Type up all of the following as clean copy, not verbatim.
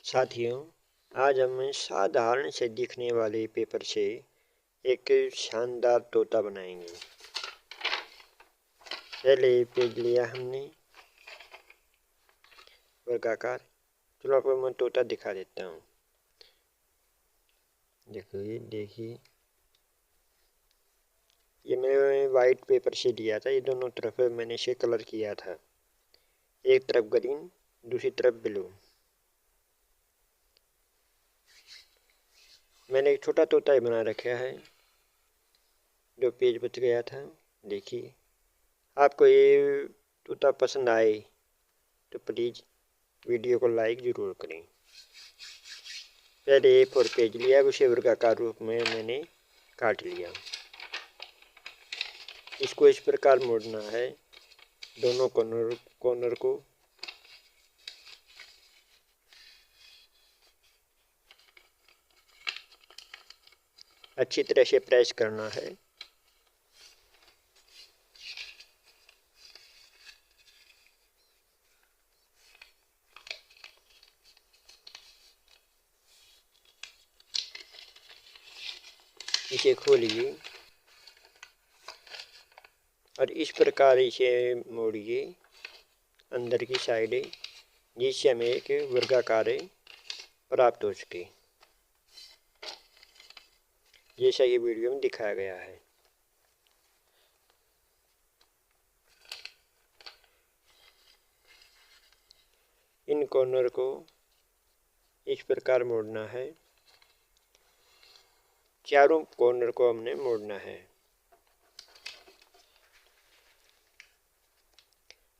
साथियों, आज हम साधारण से दिखने वाले पेपर से एक शानदार तोता बनाएंगे। पहले पेज लिया हमने वर्गाकार। चलो आपको मैं तोता दिखा देता हूँ। देखिए ये मैंने वाइट पेपर से लिया था। ये दोनों तरफ मैंने इसे कलर किया था, एक तरफ ग्रीन दूसरी तरफ ब्लू। मैंने एक छोटा तोता ही बना रखा है जो पेज बच गया था। देखिए, आपको ये तोता पसंद आए तो प्लीज़ वीडियो को लाइक ज़रूर करें। पहले A4 पेज लिया, उसे वर्गाकार रूप में मैंने काट लिया। इसको इस प्रकार मोड़ना है, दोनों कॉर्नर को अच्छी तरह से प्रेस करना है। इसे खोलिए और इस प्रकार इसे मोड़िए अंदर की साइड, जिससे हमें एक वर्गाकार प्राप्त हो सके, जैसा ये वीडियो में दिखाया गया है। इन कॉर्नर को इस प्रकार मोड़ना है, चारों कॉर्नर को हमने मोड़ना है।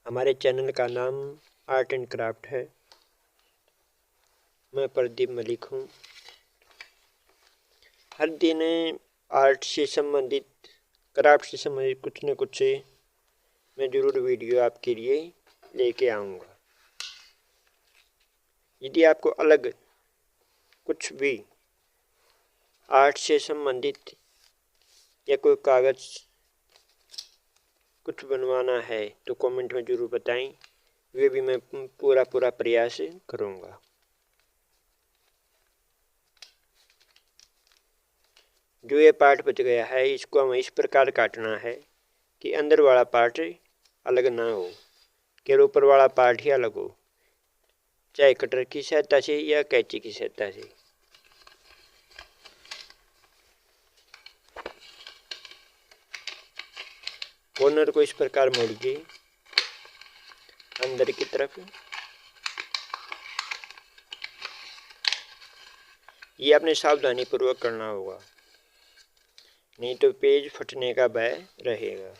हमारे चैनल का नाम आर्ट एंड क्राफ्ट है। मैं प्रदीप मलिक हूँ। हर दिन आर्ट से संबंधित, क्राफ्ट से संबंधित कुछ न कुछ मैं ज़रूर वीडियो आपके लिए लेके आऊँगा। यदि आपको अलग कुछ भी आर्ट से संबंधित या कोई कागज़ कुछ बनवाना है तो कमेंट में ज़रूर बताएं, वे भी मैं पूरा प्रयास करूँगा। जो ये पार्ट बच गया है, इसको हमें इस प्रकार काटना है कि अंदर वाला पार्ट अलग ना हो, केवल ऊपर वाला पार्ट ही अलग हो, चाहे कटर की सहायता से या कैंची की सहायता से। कॉर्नर को इस प्रकार मोड़िए अंदर की तरफ। ये आपने सावधानी पूर्वक करना होगा, नहीं तो पेज फटने का भय रहेगा।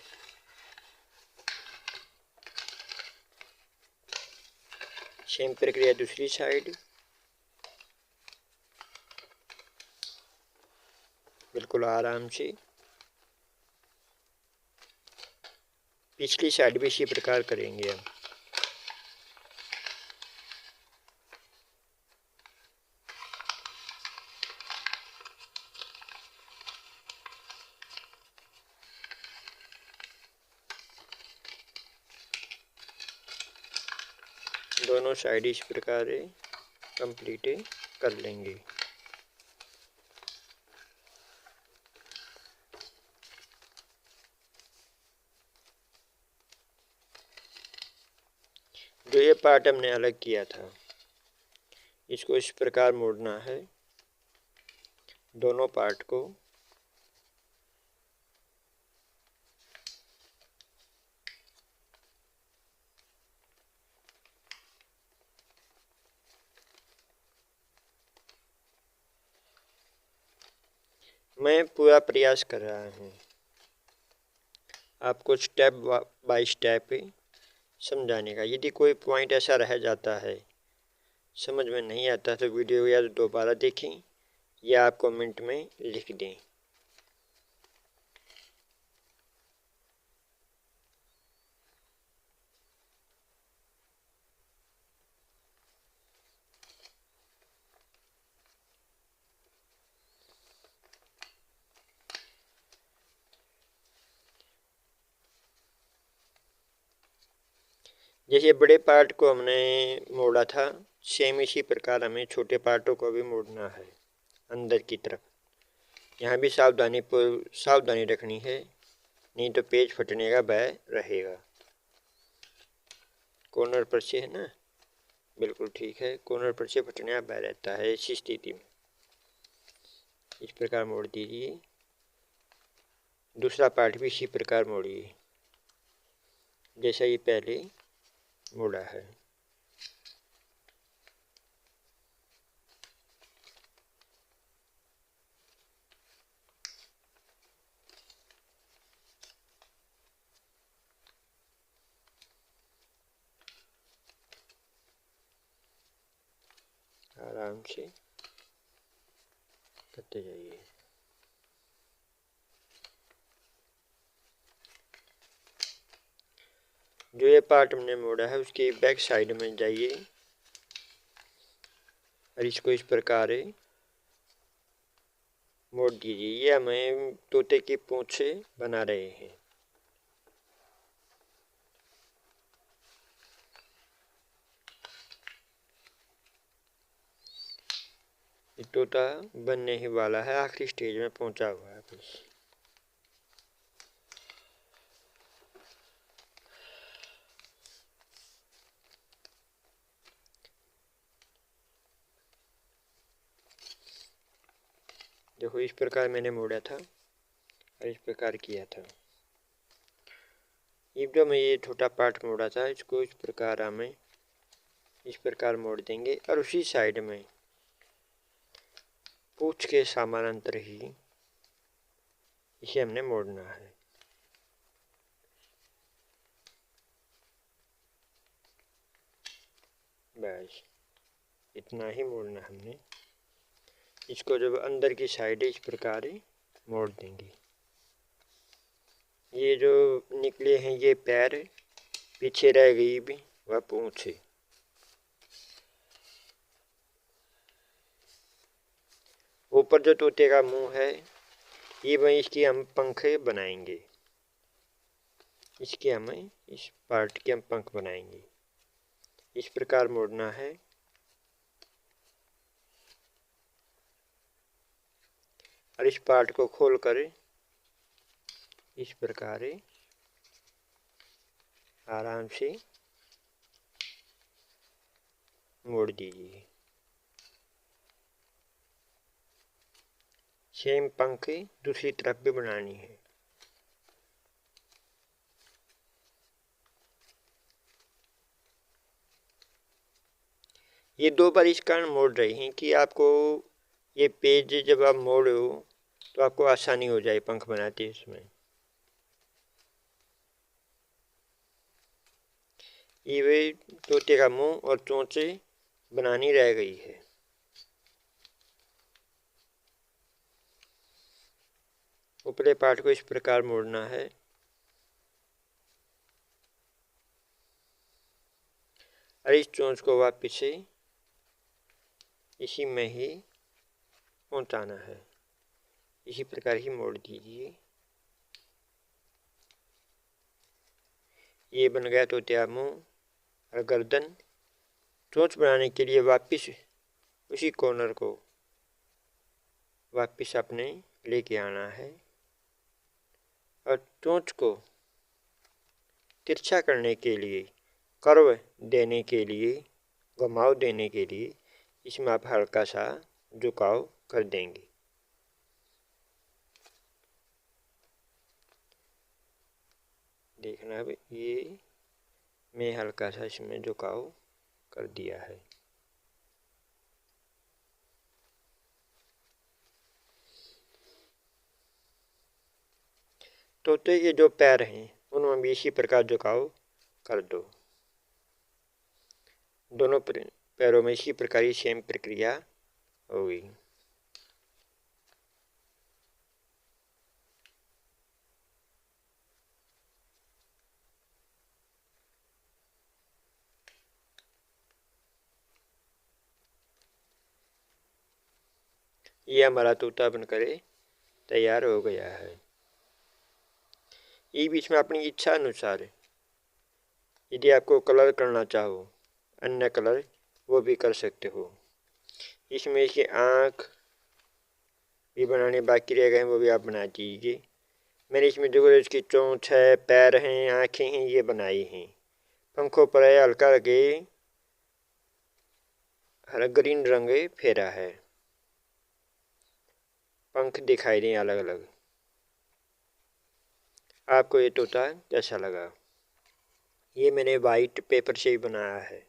सेम प्रक्रिया दूसरी साइड, बिल्कुल आराम से। पिछली साइड भी इसी प्रकार करेंगे हम। दोनों साइड इस प्रकार कंप्लीट कर लेंगे। जो ये पार्ट हमने अलग किया था, इसको इस प्रकार मोड़ना है, दोनों पार्ट को। मैं पूरा प्रयास कर रहा हूँ आपको स्टेप बाय स्टेप समझाने का। यदि कोई पॉइंट ऐसा रह जाता है, समझ में नहीं आता, तो वीडियो या तो दोबारा देखें या आप कमेंट में लिख दें। जैसे बड़े पार्ट को हमने मोड़ा था, सेम इसी प्रकार हमें छोटे पार्टों को भी मोड़ना है अंदर की तरफ। यहाँ भी सावधानी रखनी है, नहीं तो पेज फटने का भय रहेगा। कॉर्नर पर से है ना, बिल्कुल ठीक है, कॉर्नर पर से फटने का भय रहता है इसी स्थिति में। इस प्रकार मोड़ दीजिए। दूसरा पार्ट भी इसी प्रकार मोड़िए जैसा ये पहले मोड़ा है। आराम से करते जाइए। जो ये पार्ट हमने मोड़ा है उसकी बैक साइड में जाइए और इसको इस प्रकार मोड़ दीजिए। ये हमें तोते की पूंछ से बना रहे हैं। ये तोता बनने ही वाला है, आखिरी स्टेज में पहुंचा हुआ है बस। देखो इस प्रकार मैंने मोड़ा था और इस प्रकार किया था। जो मैं ये छोटा पार्ट मोड़ा था इसको इस प्रकार हमें इस प्रकार मोड़ देंगे और उसी साइड में पूंछ के समानांतर ही इसे हमने मोड़ना है। बस इतना ही मोड़ना हमने। इसको जब अंदर की साइड इस प्रकार मोड़ देंगे। ये जो निकले हैं ये पैर, पीछे रह गई भी वह पूंछ है। ऊपर जो तोते का मुंह है ये वही इसकी हम पंख बनाएंगे। इसके हमें इस पार्ट के हम पंख बनाएंगे। इस प्रकार मोड़ना है और इस पार्ट को खोलकर इस प्रकार आराम से मोड़ दीजिए। सेम पंख दूसरी तरफ भी बनानी है। ये दो बार इस कारण मोड़ रहे हैं कि आपको ये पेज जब आप मोड़ो तो आपको आसानी हो जाए पंख बनाते इसमें। ये वे तोते का मुंह और चोंच बनानी रह गई है। ऊपरी पार्ट को इस प्रकार मोड़ना है और इस चोंच को वापस से इसी में ही पहुंचाना है। इसी प्रकार ही मोड़ दीजिए। ये बन गया तोते मुंह और गर्दन। चोंच बनाने के लिए वापस उसी कॉर्नर को वापस अपने लेके आना है और चोंच को तिरछा करने के लिए, कर्व देने के लिए, घुमाव देने के लिए इसमें आप हल्का सा झुकाव कर देंगे। देखना अब ये मैं हल्का सा इसमें झुकाव कर दिया है। तोते के जो पैर हैं उनमें भी इसी प्रकार झुकाव कर दो। दोनों पैरों में इसी प्रकार की सेम प्रक्रिया होगी। ये हमारा तोता बनकर तैयार हो गया है। ये बीच में अपनी इच्छा अनुसार यदि आपको कलर करना चाहो अन्य कलर वो भी कर सकते हो। इसमें इसकी आँख भी बनाने बाकी रह गए हैं, वो भी आप बना दीजिए। मैंने इसमें जो इसकी चोंच है, पैर हैं, आँखें हैं, ये बनाई हैं। पंखों पर हल्का लगे हरा ग्रीन रंग फेरा है। पंख दिखाई दें अलग अलग। आपको ये तोता कैसा लगा? ये मैंने वाइट पेपर से ही बनाया है।